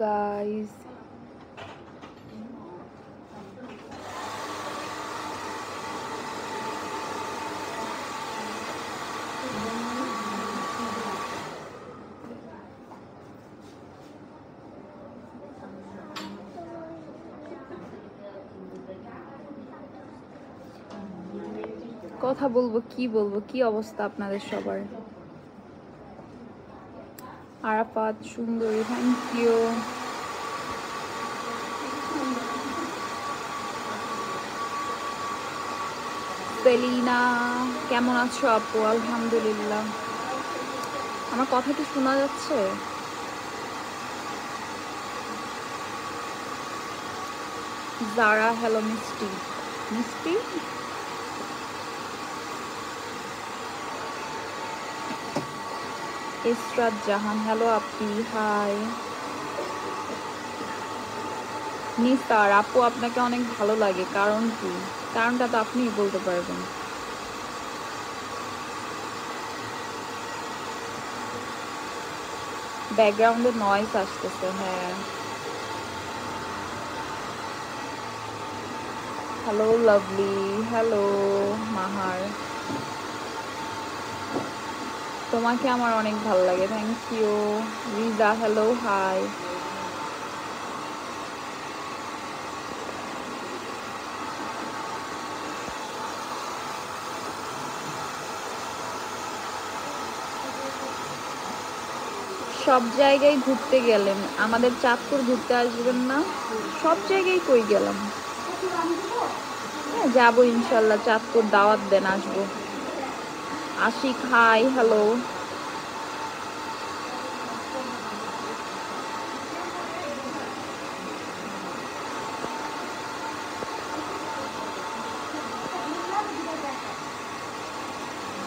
guys. কথা বলবো, কি অবস্থা আপনাদের সবার? আরাফাত সুন্দরী, থ্যাংক ইউ। সেলিনা কেমন আছো আপু? আলহামদুলিল্লাহ। আমার কথা কি শোনা যাচ্ছে? জারা হ্যালো মিষ্টি মিষ্টি। ইসরাত জাহান হ্যালো আপি, হাই। নিস্তার আপু আপনাকে অনেক ভালো লাগে, কারণ কি? কারণটা তো আপনিই বলতে পারবেন। ব্যাকগ্রাউন্ডে নয়েজ আসতেছে। হ্যাঁ, হ্যালো লাভলি, হ্যালো মাহার। তোমাকে আমার অনেক ভালো লাগে, thank you. Riza hello, hi. সব জায়গায় ঘুরতে গেলেন, আমাদের চাঁদপুর ঘুরতে আসবেন না? সব জায়গায় কই গেলাম? হ্যাঁ যাবো ইনশাল্লাহ, চাঁদপুর দাওয়াত দেন, আসবো। Ashik hi, hello.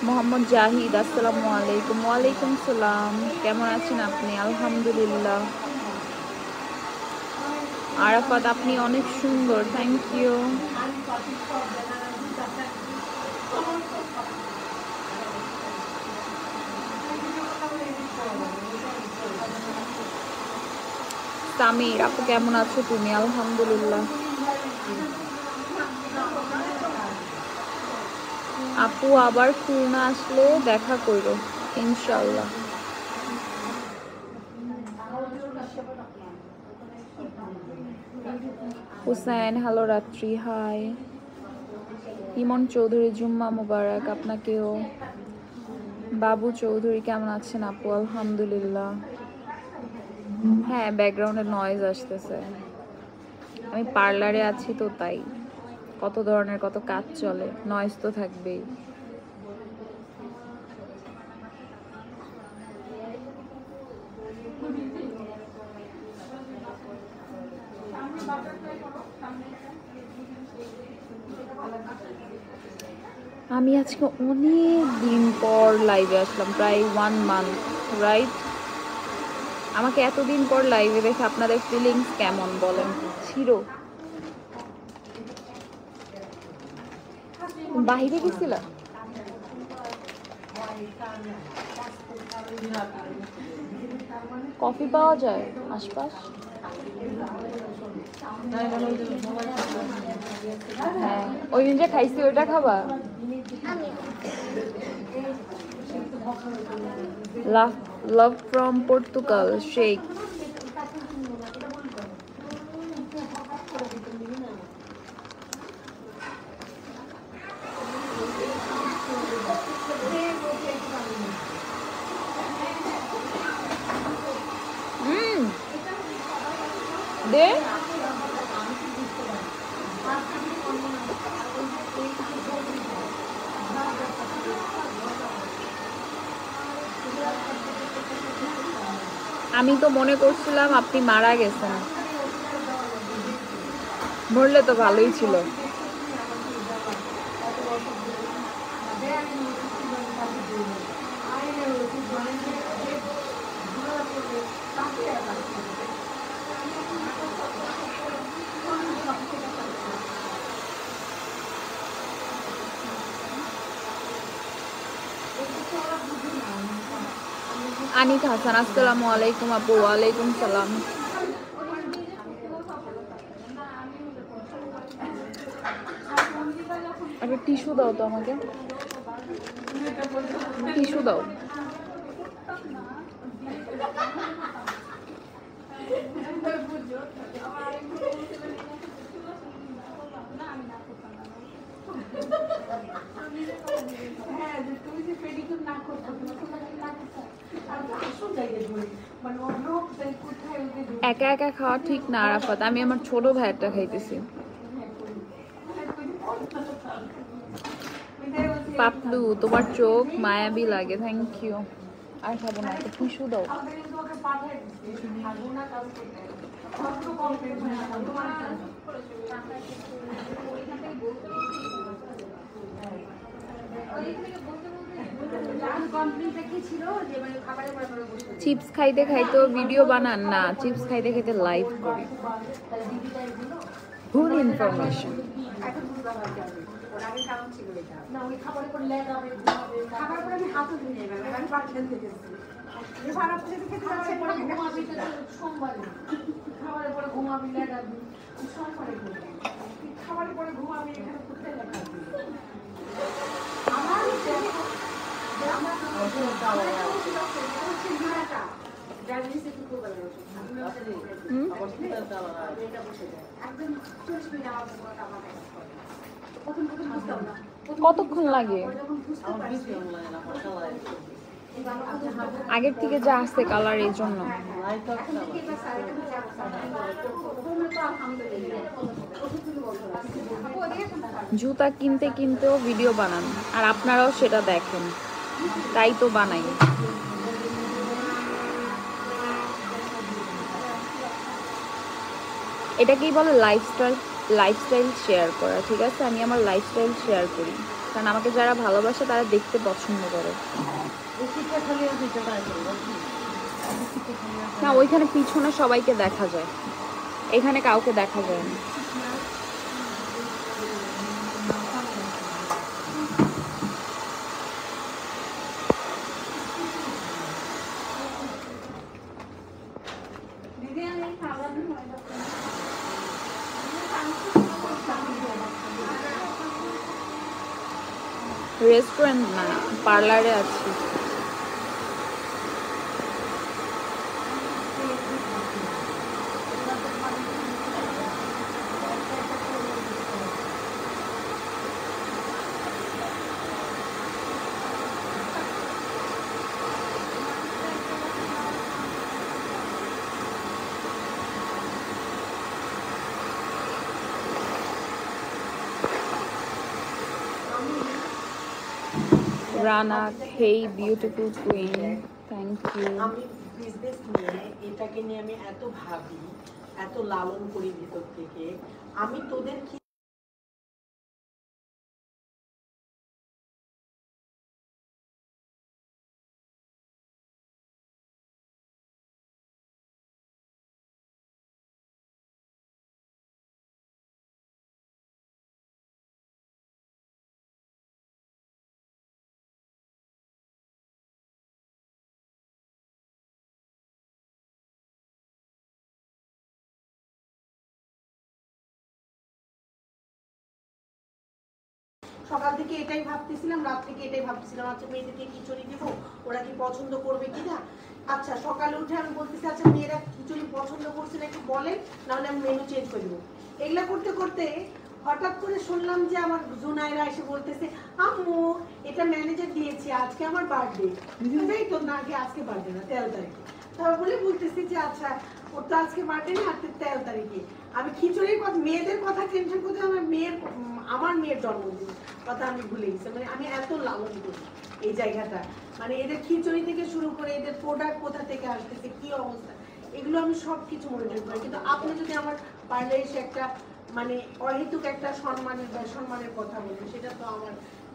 মোহাম্মদ জাহিদ আসসালামু আলাইকুম। ওয়ালাইকুম সালাম, কেমন আছেন আপনি? আলহামদুলিল্লাহ। আরাফাত আপনি অনেক সুন্দর, থ্যাংক ইউ। সামির আপু কেমন আছো তুমি? আলহামদুলিল্লাহ। আপু আবার খুলনা আসলে দেখা করো ইনশাল্লাহ। হুসেন হ্যালো রাত্রি, হাই। ইমন চৌধুরী জুম্মা মুবারক আপনাকেও। বাবু চৌধুরী কেমন আছেন আপু? আলহামদুলিল্লাহ। হ্যাঁ ব্যাকগ্রাউন্ডে নয়েজ আসতেছে, আমি পার্লারে আছি তো তাই। কত ধরনের কত কাজ চলে, নয়েজ তো থাকবেই। আমি আজকে অনেক দিন পর লাইভে আসলাম, প্রায় 1 মান্থ রাইট। আমাকে এতদিন পর লাইভে দেখে আপনাদের ফিলিংস কেমন বলেন? ছিল বাইরে গেছিল, কফি পাওয়া যায় আশপাশ? হ্যাঁ ওই দিন যে খাইছি ওইটা খাবা? Love from Portugal, Sheikh. দে আমি তো মনে করছিলাম আপনি মারা গেছেন, মরলে তো ভালোই ছিল। আনিক হাসান আসসালামু আলাইকুম আপু। ওয়ালাইকুম সালাম। টিস্যু দাও তো আমাকে, টিস্যু দাও। একা একা খাওয়া ঠিক না আরাফাত, আমি আমার ছোট ভাইয়েরটা খাইতেছি। পাপলু তোমার চোখ মায়াবী লাগে, থ্যাংক ইউ। আর খাবো না, একটা টিস্যু দাও। চিপস খাইতে খাইতেও ভিডিও বানান না? চিপস খাইতে খাইতে লাইভ করি। ভুল ইনফরমেশন। কতক্ষণ লাগে? আগের থেকে যা আসছে কালার, এই জন্য। জুতা কিনতে কিনতেও ভিডিও বানান, আর আপনারাও সেটা দেখেন, তাই তো বানাই। এটাকেই বলে লাইফস্টাইল শেয়ার করা। ঠিক আছে, আমি আমার লাইফস্টাইল শেয়ার করি, কারণ আমাকে যারা ভালোবাসে তারা দেখতে পছন্দ করে। না, ওইখানে পিছনে সবাইকে দেখা যায়, এখানে কাউকে দেখা যায় না। রেস্টুরেন্ট না, পার্লারে আছি। রানা, হেই বিউটিফুল কুইন, থ্যাংক ইউ। আমি বিজনেস নিয়ে, এটাকে নিয়ে আমি এত ভাবি, এত লালন করি ভিতর থেকে। আমি তোদের কি সকাল থেকে এটাই ভাবতেছিলাম, রাত থেকে এটাই ভাবতেছিলাম, আচ্ছা মেয়েদেরকে খিচুড়ি দিব, ওরা কি পছন্দ করবে কিনা। আচ্ছা সকালে উঠে আমি বলতেছি, আচ্ছা মেয়েরা খিচুড়ি পছন্দ করছে না, একটু বলেন, নাহলে আমি মেনু চেঞ্জ করে দেবো। এগুলা করতে করতে হঠাৎ করে শুনলাম যে আমার জুনাইরা এসে বলতেছে, আম্মু এটা ম্যানেজার দিয়েছে, আজকে আমার বার্থডে। এই তো না, আজকে বার্থডে না, 13 তারিখে। তারপর বলে বলতেছি যে আচ্ছা ওর তো আজকে বার্থডে না, 13 তারিখে। আমি খিচুড়ির কথা, মেয়েদের কথা টেনশন করতে, আমার মেয়ের জন্মদিন কথা আমি ভুলে গেছি। মানে আমি এত লালন করি এই জায়গাটা, মানে এদের খিচুড়ি থেকে শুরু করে এদের প্রোডাক্ট কোথা থেকে আসতেছে, কি অবস্থা, এগুলো আমি সব কিছু মনিটর করি। কিন্তু আপনি যদি আমার পারলে এসে একটা মানে অহেতুক একটা সম্মানের কথা বলেন, সেটা তো আমার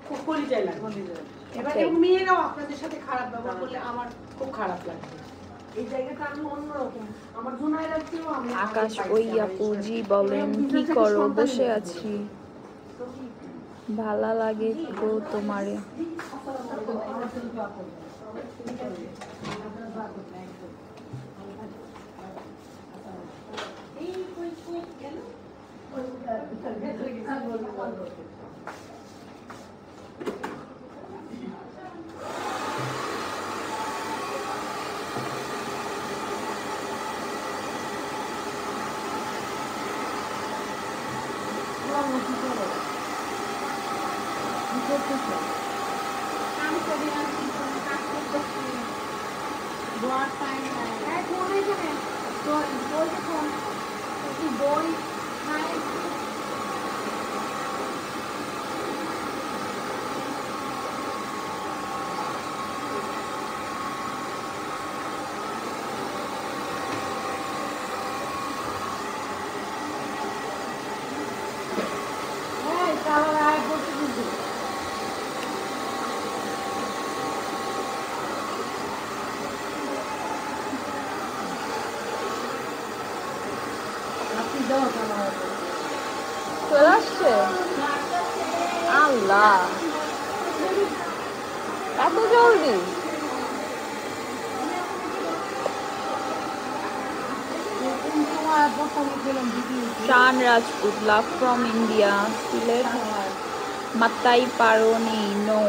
খুব কলিজায় লাগে। এবার মেয়েরাও আপনাদের সাথে খারাপ ব্যবহার করলে আমার খুব খারাপ লাগে। এই জায়গাটা আমি অন্যরকম, আমার জুনাইরা চেয়েও আমি। আকাশ, ওই আপুজি বলেন, কি করো? বসে আছি। ভালো লাগে গো তোমারে। কাম করি আর কি করবো, কাজ করতেছি। বর টাইম নাই। এই ফোন এখানে। বই দেখুন। একটু বই খাই। এই কালো আয় করতে দিবি। আপনি দাও কালো আয়। চলে আসছে আল্লাহ, এত জলদি? Shan Rajput, love from India, Sylhet মাত্তাই পারো নেই, নো।